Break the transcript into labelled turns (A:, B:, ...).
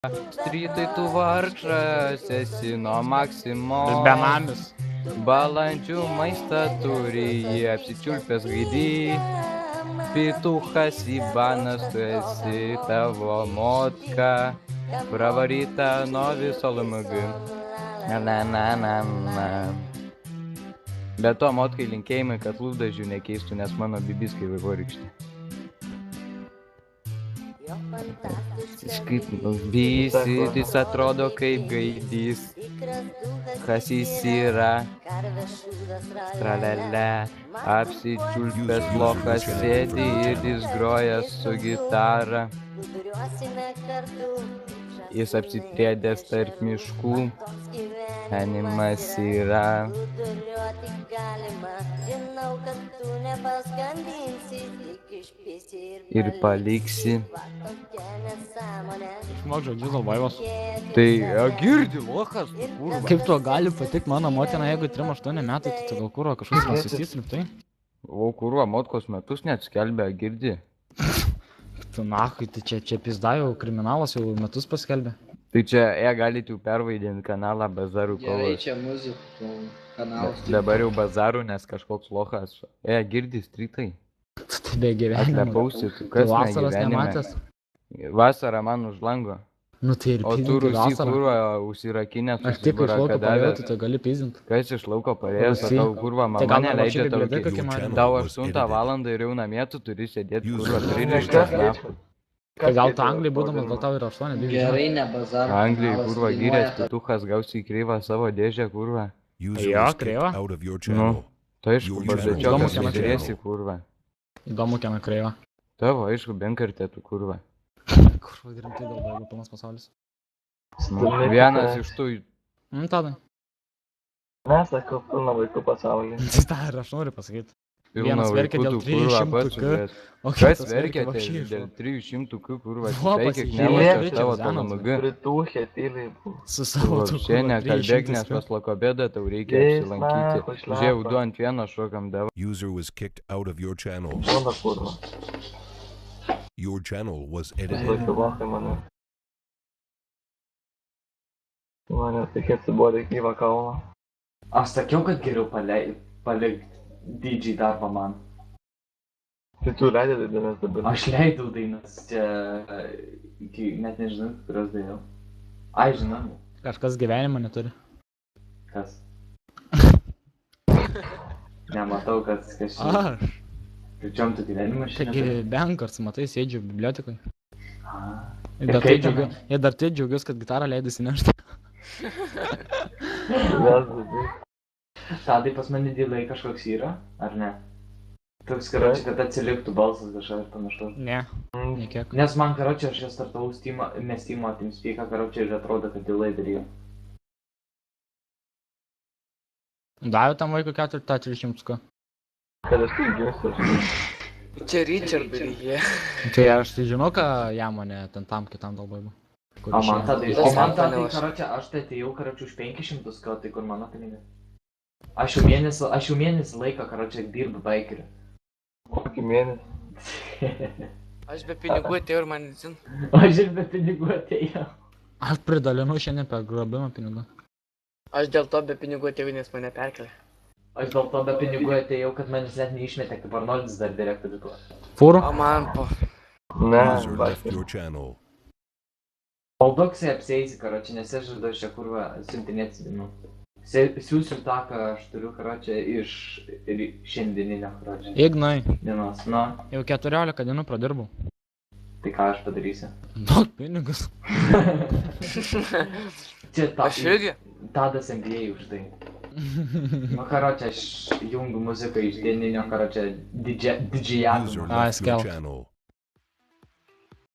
A: Strytai tu vargšas, esi nuo Maksimo.
B: Benamis.
A: Balandžių maistą turi, jie apsičiulpęs gaidį. Pituchas Ivanas, tu esi tavo motka. Pravaryta nuo viso LMG. Na. Be to, motkai linkėjimai, kad lūpdažių nekeistų, nes mano bibiskai vaivorykštė. Kaip vysis atrodo kaip gaidys. Kas jis yra? Tralele. Apsičiulpęs lochas sėdi ir jis groja su gitara. Jis apsitrėdęs tarp miškų. Animas yra. Ir paliksi.
B: Išmok žodžius Alvaivos.
A: Tai girdi lochas, kurva.
B: Kaip tuo gali patikti mano motina, jeigu 3-8 metai, tai gal kurva kažkas pasisys rimtai?
A: O kurva, motkos metus net skelbia, girdi.
B: Tu nahui, tai čia pizda jau kriminalas jau metus paskelbė.
A: Tai čia galit jau pervaidinti kanalą Bazarų kovos.
C: Gerai, čia muzikų kanalas.
A: Dabar jau Bazarų, nes kažkoks lochas. Girdi strytai.
B: Tai be gyvenimo.
A: Atlepausi, tu kas
B: Vasaros
A: gyvenime.
B: nematęs?
A: Vasara man už lango.
B: Nu tai ir
A: O tu
B: pizdinti
A: rusy
B: vasarą.
A: kurva užsirakinęs
B: Aš tik iš lauko parėjau,
A: susiburakadavęs.
B: tai tu gali pizdinti.
A: Kas iš lauko parėjęs, o
B: Rusy.
A: tau kurva
B: Tai
A: mama
B: gal
A: neleidžia
B: nerašai
A: tau
B: biblioteką, kai man-
A: tau 8 valandą ir jau namie tu turi sėdėti kurva pririštas nafu.
B: Tai gal tu Anglijai būdamas, gal tau ir 8, 9.
C: Gerai, ne bazaro.
A: Anglijai
C: kanalas
A: kurva
C: dainuoja,
A: gyrės,
C: kad-
A: pituchas gausiai kreivą savo dėžę kurva.
D: User
B: Jo,
D: was kicked
B: kreiva.
D: out of your
A: Nu,
D: channel.
A: tai aišku,
D: Your
A: baždačiokas
B: channel is
A: žiūrėsi
D: down.
A: kurva.
B: Įdomu, kieno kreiva.
A: Tavo aišku, benkartė tu kurva.
B: Kurva rimtai dėl daugiau pilnas pasaulis.
A: Nu, vienas iš tų.
B: Tada.
E: Mes sakau, pilna vaikų pasaulyje.
B: Tai tą ir aš noriu pasakyti.
A: Pilna
B: Vienas verkia
A: vaikų
B: dėl
A: tų kurva
B: 300
A: pats.
B: K,
A: žiūrės.
B: o
A: Kas
B: kitas
A: verkia
B: vapšiai iš
A: dėl 300 kurva?
B: Va,
A: Sveikik,
B: pasižiūrėk,
A: nemačiau
B: reikia
A: tavo
B: Zenos.
A: TLMG.
E: Pritūšė tyliai buvo.
B: Su savo tu
A: Šiandien nekalbėk, nes pas lokobėdą tau reikia
E: Eis,
A: apsilankyti.
E: na, šlepa.
A: Žiūrėjau, 2 ant 1 šokam dabar.
D: User was kicked out of your channel.
E: Šona kurva.
D: Your channel was
E: Vis
D: edited.
E: laiką lokai mane. Mane tik atsibodė gyvą kalną.
F: Aš sakiau, kad geriau palikti didžiai darbą man.
E: Tai tu leidai dainas dabar.
F: Aš leidau dainas čia, net nežinau, kurios dainau. Ai, žinau,
B: Kažkas gyvenimo neturi.
F: kas. Nematau, kas čia.
B: Aš.
F: Pričiom tu gyvenimą
B: Taigi
F: šiandien.
B: benkarts, matai, sėdžiu bibliotekai. Ir
F: Ir
B: dar
F: kaip
B: tai džiaugiuosi, kad gitarą leidai nešti.
F: Tadai pas mane dėlai kažkoks yra, ar ne? Toks, karoči, kad atsiliktų balsas kažkas ir panašaus.
B: Ne, nekiek.
F: Nes man, karoči, aš jas startavau mes Steam'o TeamSpeak'ą, karoči, ir atrodo, kad dėlai darėjo.
B: Davė tam vaikui 400.
E: Kad aš tai gimsiu.
C: Čia Richardui reikia.
B: Tai aš tai žinau, ką jam mane ten tam kitam dalbai buvo.
F: O man tada,
C: Tas man
F: tai,
C: panelas.
F: karoči, aš tai atėjau, karoči, už 500, ką tai kur mano pinigai. Aš jau mėnesį laiką, karoči, dirbu baikeriu.
E: Kokį mėnesį.
C: Aš be pinigų atėjau ir man zin.
F: Aš ir be pinigų atėjau.
B: Aš pridalinu šiandien per grobimą pinigų.
C: Aš dėl to be pinigų atėjau, nes mane perkelė.
F: Aš dėl to be pinigų atėjau, kad manęs net neišmetė, kaip Arnoldis dar direktorius buvo.
B: Fūrų?
C: O man po...
E: Ne,
D: User left
E: baikė.
D: your channel.
F: Baldoksai apsieisi, karoči, nes aš žadu čia kurva siuntinėti dainų. Siūsiu tą, ką aš turiu, karoči, iš šiandieninio, karoči,
B: Ignai,
F: dienos. Nu,
B: jau 14 dienų pradirbau.
F: tai ką aš padarysiu?
B: Daug pinigus.
F: Čia
C: Aš irgi.
F: Tadas MBA už tai. Nu, karoči, aš jungiu muziką iš dieninio, karoči,
D: User
F: didžiajavimo.
B: Ah,
D: left your
B: skelbt.
D: channel.